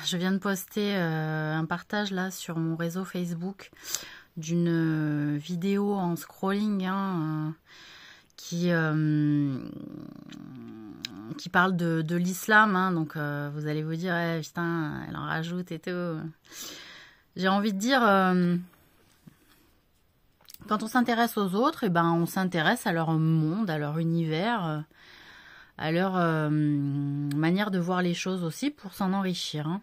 je viens de poster un partage là sur mon réseau Facebook d'une vidéo en scrolling qui parle de l'islam. Donc vous allez vous dire, putain, elle en rajoute et tout. J'ai envie de dire, quand on s'intéresse aux autres, on s'intéresse à leur monde, à leur univers, à leur manière de voir les choses aussi pour s'en enrichir.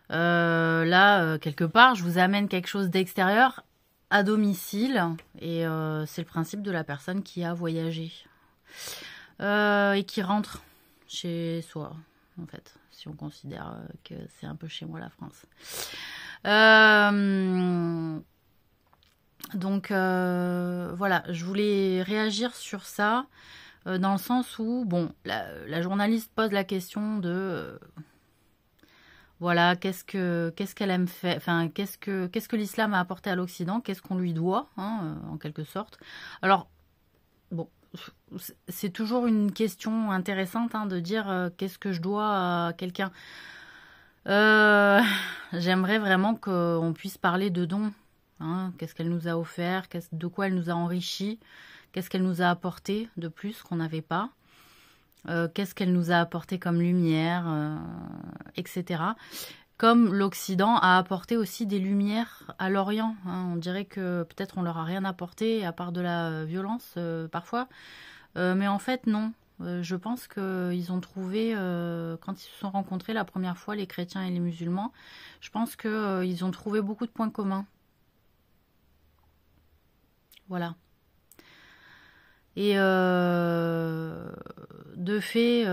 Là, quelque part, je vous amène quelque chose d'extérieur à domicile et c'est le principe de la personne qui a voyagé et qui rentre chez soi, en fait, si on considère que c'est un peu chez moi la France. Donc voilà, je voulais réagir sur ça dans le sens où, bon, la journaliste pose la question de voilà, qu'est-ce qu'elle aime faire, enfin, qu'est-ce que l'islam a apporté à l'Occident, qu'est-ce qu'on lui doit, en quelque sorte. Alors, bon, c'est toujours une question intéressante de dire qu'est-ce que je dois à quelqu'un. J'aimerais vraiment qu'on puisse parler de dons. Qu'est-ce qu'elle nous a offert, de quoi elle nous a enrichi, qu'est-ce qu'elle nous a apporté de plus qu'on n'avait pas. Qu'est-ce qu'elle nous a apporté comme lumière, etc. Comme l'Occident a apporté aussi des lumières à l'Orient. On dirait que peut-être on leur a rien apporté à part de la violence parfois. Mais en fait, non. Je pense qu'ils ont trouvé, quand ils se sont rencontrés la première fois, les chrétiens et les musulmans, je pense qu'ils ont trouvé beaucoup de points communs. Voilà. Et de fait,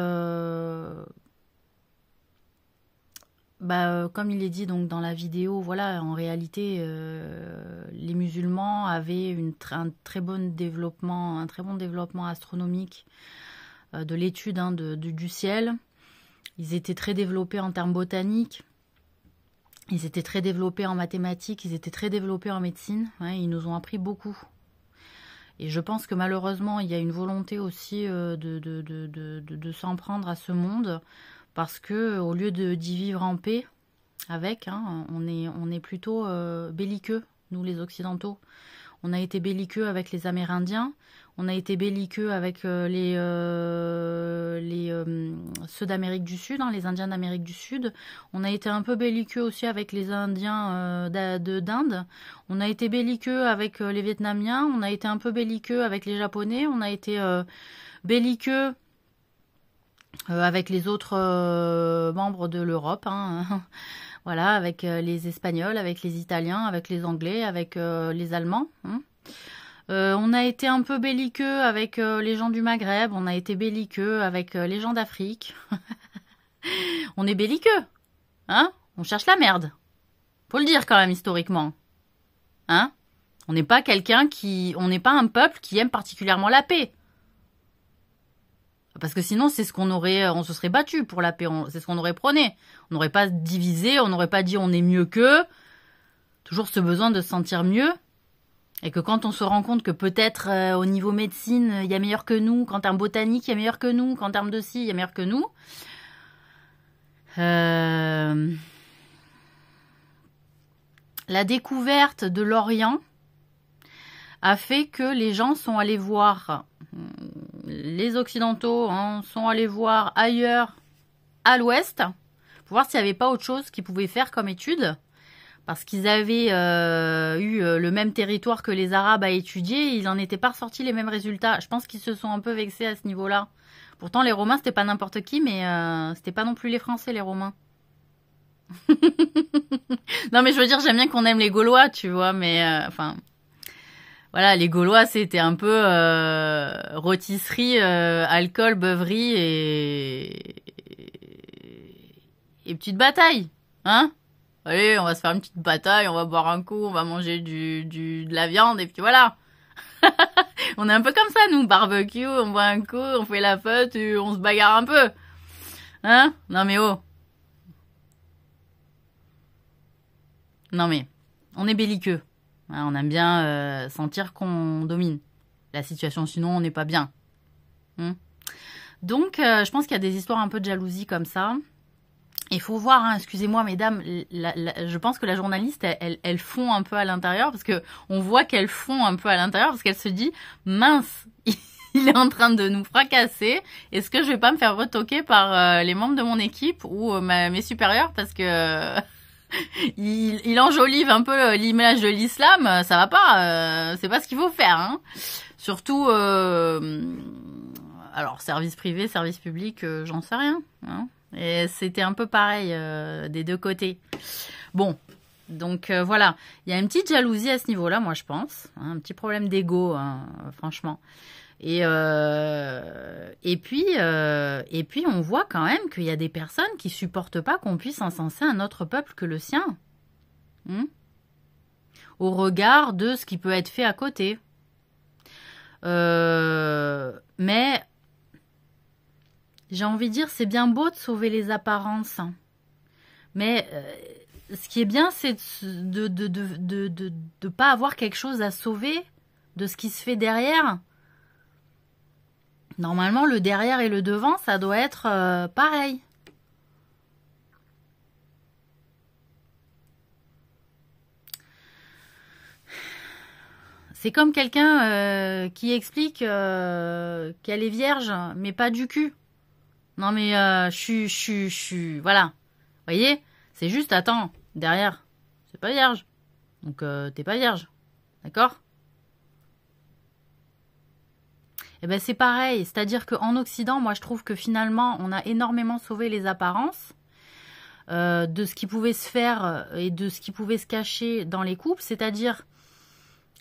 comme il est dit donc dans la vidéo, voilà, en réalité, les musulmans avaient un très bon développement astronomique de l'étude du ciel. Ils étaient très développés en termes botaniques. Ils étaient très développés en mathématiques. Ils étaient très développés en médecine. Ils nous ont appris beaucoup. Et je pense que malheureusement, il y a une volonté aussi de s'en prendre à ce monde, parce que au lieu d'y vivre en paix avec, on est plutôt belliqueux, nous les Occidentaux. On a été belliqueux avec les Amérindiens, on a été belliqueux avec ceux d'Amérique du Sud, les Indiens d'Amérique du Sud. On a été un peu belliqueux aussi avec les Indiens d'Inde. On a été belliqueux avec les Vietnamiens. On a été un peu belliqueux avec les Japonais. On a été belliqueux avec les autres membres de l'Europe. Voilà, avec les Espagnols, avec les Italiens, avec les Anglais, avec les Allemands. On a été un peu belliqueux avec les gens du Maghreb, on a été belliqueux avec les gens d'Afrique. On est belliqueux, on cherche la merde. Faut le dire quand même historiquement. On n'est pas on n'est pas un peuple qui aime particulièrement la paix. Parce que sinon, c'est ce on se serait battu pour la paix, c'est ce qu'on aurait prôné. On n'aurait pas divisé, on n'aurait pas dit on est mieux qu'eux. Toujours ce besoin de se sentir mieux. Et que quand on se rend compte que peut-être au niveau médecine, il y a meilleur que nous, qu'en termes botaniques, il y a meilleur que nous, qu'en termes de ci, il y a meilleur que nous. La découverte de l'Orient a fait que les gens sont allés voir, les Occidentaux sont allés voir ailleurs, à l'Ouest, pour voir s'il n'y avait pas autre chose qu'ils pouvaient faire comme étude. Parce qu'ils avaient eu le même territoire que les Arabes à étudier, ils n'en étaient pas ressortis les mêmes résultats. Je pense qu'ils se sont un peu vexés à ce niveau-là. Pourtant, les Romains, c'était pas n'importe qui, mais c'était pas non plus les Français, les Romains. Non, mais je veux dire, j'aime bien qu'on aime les Gaulois, tu vois, mais voilà, les Gaulois, c'était un peu rôtisserie, alcool, beuverie et petite bataille, Allez, on va se faire une petite bataille, on va boire un coup, on va manger de la viande, et puis voilà. On est un peu comme ça, nous, barbecue, on boit un coup, on fait la fête, et on se bagarre un peu. Non mais oh. Non mais, on est belliqueux. On aime bien sentir qu'on domine la situation, sinon on n'est pas bien. Donc, je pense qu'il y a des histoires un peu de jalousie comme ça. Il faut voir, hein, excusez-moi mesdames, je pense que la journaliste, elle fond un peu à l'intérieur, parce que on voit qu'elle fond un peu à l'intérieur, parce qu'elle se dit, mince, il est en train de nous fracasser, est-ce que je vais pas me faire retoquer par les membres de mon équipe ou mes supérieurs, parce que il enjolive un peu l'image de l'islam, ça va pas, c'est pas ce qu'il faut faire, hein. Surtout, alors service privé, service public, j'en sais rien, hein. Et c'était un peu pareil des deux côtés. Bon, donc voilà, il y a une petite jalousie à ce niveau-là, moi je pense, hein, un petit problème d'ego, hein, franchement. Et puis on voit quand même qu'il y a des personnes qui supportent pas qu'on puisse encenser un autre peuple que le sien, au regard de ce qui peut être fait à côté. Mais j'ai envie de dire, c'est bien beau de sauver les apparences, hein. Mais ce qui est bien, c'est de pas avoir quelque chose à sauver de ce qui se fait derrière. Normalement, le derrière et le devant, ça doit être pareil. C'est comme quelqu'un qui explique qu'elle est vierge, mais pas du cul. Non mais voilà. Vous voyez, c'est juste, attends, derrière, c'est pas vierge. Donc t'es pas vierge. D'accord? Eh ben c'est pareil, c'est-à-dire qu'en Occident, moi je trouve que finalement, on a énormément sauvé les apparences de ce qui pouvait se faire et de ce qui pouvait se cacher dans les couples, c'est-à-dire,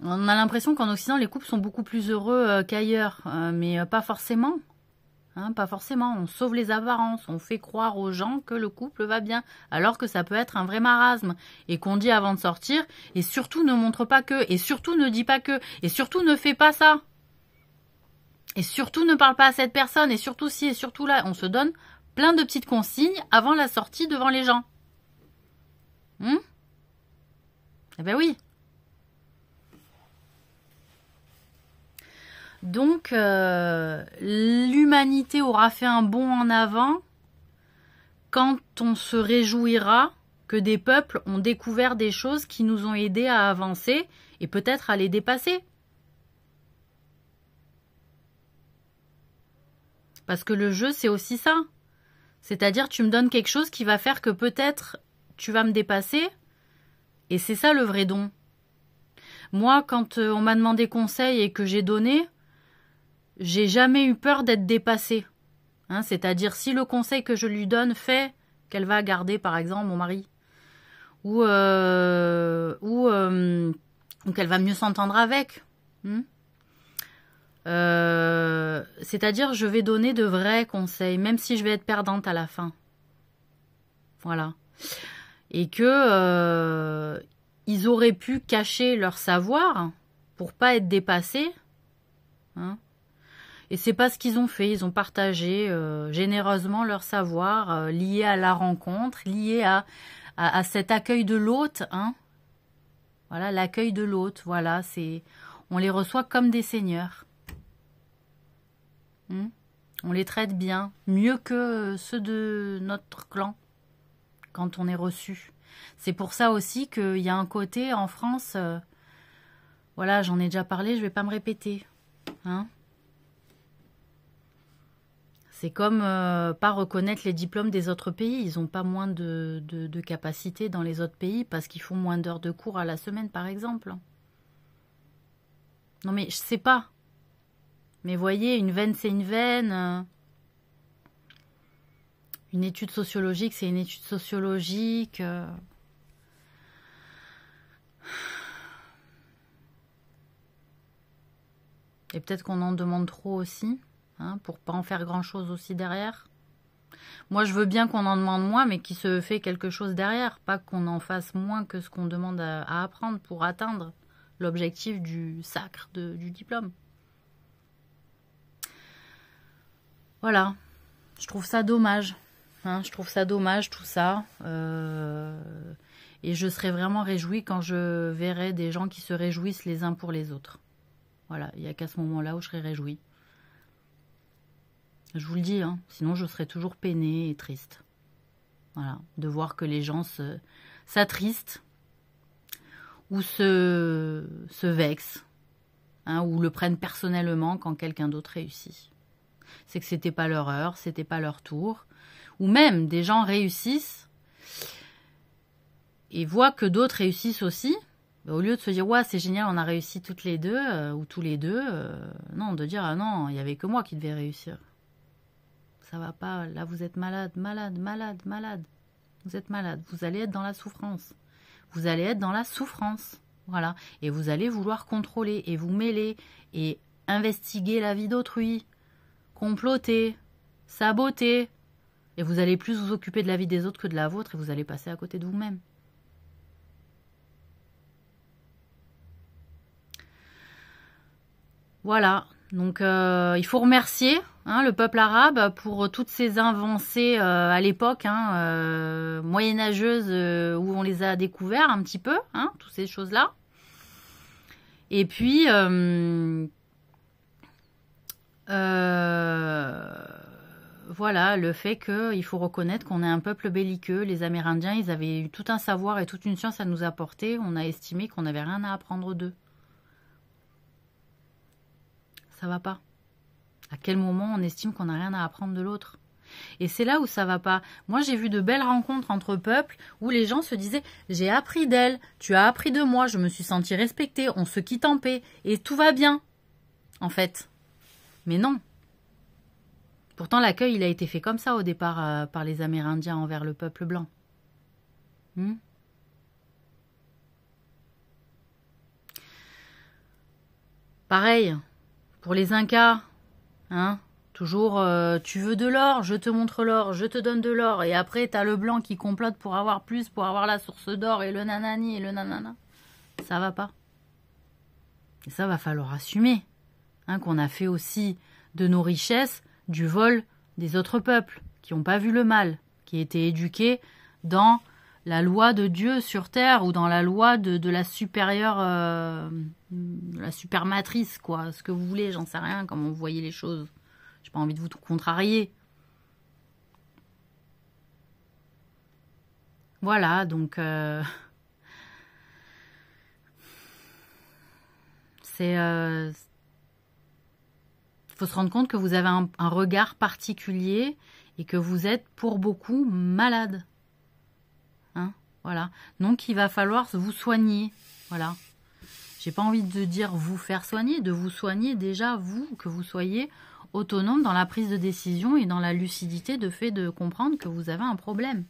on a l'impression qu'en Occident, les couples sont beaucoup plus heureux qu'ailleurs, mais pas forcément. Hein, pas forcément, on sauve les apparences, on fait croire aux gens que le couple va bien, alors que ça peut être un vrai marasme, et qu'on dit avant de sortir, et surtout ne montre pas que, et surtout ne dis pas que, et surtout ne fais pas ça, et surtout ne parle pas à cette personne, et surtout ci, et surtout là, on se donne plein de petites consignes avant la sortie devant les gens. Eh ben oui. Donc, l'humanité aura fait un bond en avant quand on se réjouira que des peuples ont découvert des choses qui nous ont aidés à avancer et peut-être à les dépasser. Parce que le jeu, c'est aussi ça. C'est-à-dire, tu me donnes quelque chose qui va faire que peut-être tu vas me dépasser, et c'est ça le vrai don. Moi, quand on m'a demandé conseil et que j'ai donné, j'ai jamais eu peur d'être dépassée. Hein, c'est-à-dire, si le conseil que je lui donne fait qu'elle va garder, par exemple, mon mari, ou qu'elle va mieux s'entendre avec. C'est-à-dire, je vais donner de vrais conseils, même si je vais être perdante à la fin. Voilà. Et que ils auraient pu cacher leur savoir pour pas être dépassés. Hein. Et c'est pas ce qu'ils ont fait. Ils ont partagé généreusement leur savoir lié à la rencontre, lié à cet accueil de l'hôte. Hein. Voilà, l'accueil de l'hôte. Voilà, on les reçoit comme des seigneurs. On les traite bien, mieux que ceux de notre clan quand on est reçu. C'est pour ça aussi qu'il y a un côté en France, voilà, j'en ai déjà parlé, je vais pas me répéter. Hein. C'est comme pas reconnaître les diplômes des autres pays. Ils n'ont pas moins de capacité dans les autres pays parce qu'ils font moins d'heures de cours à la semaine, par exemple. Non mais je sais pas. Mais voyez, une veine, c'est une veine. Une étude sociologique, c'est une étude sociologique. Et peut-être qu'on en demande trop aussi, hein, pour pas en faire grand-chose aussi derrière. Moi, je veux bien qu'on en demande moins, mais qu'il se fait quelque chose derrière. Pas qu'on en fasse moins que ce qu'on demande à apprendre pour atteindre l'objectif du sacre du diplôme. Voilà, je trouve ça dommage. Hein, je trouve ça dommage tout ça. Et je serais vraiment réjouie quand je verrai des gens qui se réjouissent les uns pour les autres. Voilà, il n'y a qu'à ce moment-là où je serais réjouie. Je vous le dis, hein, sinon je serais toujours peinée et triste. Voilà, de voir que les gens s'attristent ou se vexent, hein, ou le prennent personnellement quand quelqu'un d'autre réussit. C'est que c'était pas leur heure, c'était pas leur tour. Ou même des gens réussissent et voient que d'autres réussissent aussi. Au lieu de se dire ouais c'est génial on a réussi toutes les deux ou tous les deux, non, de dire ah non il y avait que moi qui devais réussir. Ça va pas, là vous êtes malade, malade, malade, malade. Vous êtes malade, vous allez être dans la souffrance. Vous allez être dans la souffrance, voilà. Et vous allez vouloir contrôler et vous mêler et investiguer la vie d'autrui, comploter, saboter. Et vous allez plus vous occuper de la vie des autres que de la vôtre et vous allez passer à côté de vous-même. Voilà, donc il faut remercier hein, le peuple arabe pour toutes ces avancées à l'époque moyenâgeuse où on les a découverts un petit peu, hein, toutes ces choses-là. Et puis, voilà, le fait qu'il faut reconnaître qu'on est un peuple belliqueux. Les Amérindiens, ils avaient eu tout un savoir et toute une science à nous apporter. On a estimé qu'on n'avait rien à apprendre d'eux. Ça va pas. À quel moment on estime qu'on n'a rien à apprendre de l'autre? Et c'est là où ça va pas. Moi, j'ai vu de belles rencontres entre peuples où les gens se disaient « J'ai appris d'elle, tu as appris de moi, je me suis sentie respectée, on se quitte en paix et tout va bien. » En fait. Mais non. Pourtant, l'accueil, il a été fait comme ça au départ par les Amérindiens envers le peuple blanc. Pareil. Pour les Incas, hein, toujours, tu veux de l'or, je te montre l'or, je te donne de l'or, et après, t'as le blanc qui complote pour avoir plus, pour avoir la source d'or, et le nanani, et le nanana. Ça va pas. Et ça, va falloir assumer, hein, qu'on a fait aussi de nos richesses du vol des autres peuples, qui n'ont pas vu le mal, qui étaient éduqués dans la loi de Dieu sur terre, ou dans la loi de la supérieure... la supermatrice, quoi, ce que vous voulez, j'en sais rien, comment vous voyez les choses. J'ai pas envie de vous contrarier. Voilà, donc c'est faut se rendre compte que vous avez un regard particulier et que vous êtes pour beaucoup malade. Hein, voilà. Donc il va falloir vous soigner. Voilà. J'ai pas envie de dire vous faire soigner, de vous soigner déjà, vous, que vous soyez autonome dans la prise de décision et dans la lucidité de fait de comprendre que vous avez un problème.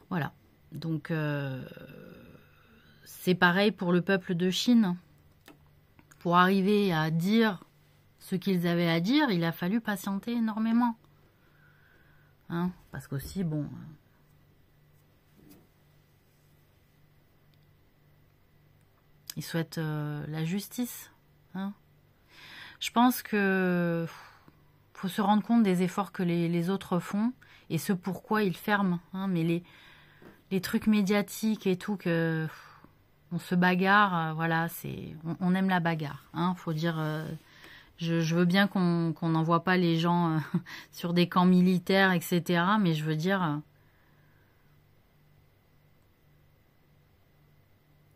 Voilà. Donc, c'est pareil pour le peuple de Chine. Pour arriver à dire ce qu'ils avaient à dire, il a fallu patienter énormément. Hein, parce qu'aussi, bon... Ils souhaitent la justice. Hein. Je pense que faut se rendre compte des efforts que les autres font et ce pourquoi ils ferment. Hein. Mais les trucs médiatiques et tout, que on se bagarre, voilà, on aime la bagarre. Hein. Faut dire, je veux bien qu'on n'envoie pas les gens sur des camps militaires, etc. Mais je veux dire...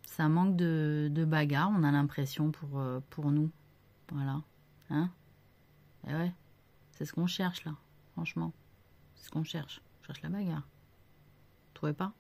ça manque de bagarre, on a l'impression pour nous. Voilà. Hein? Et ouais, c'est ce qu'on cherche là, franchement. C'est ce qu'on cherche. On cherche la bagarre. Vous trouvez pas?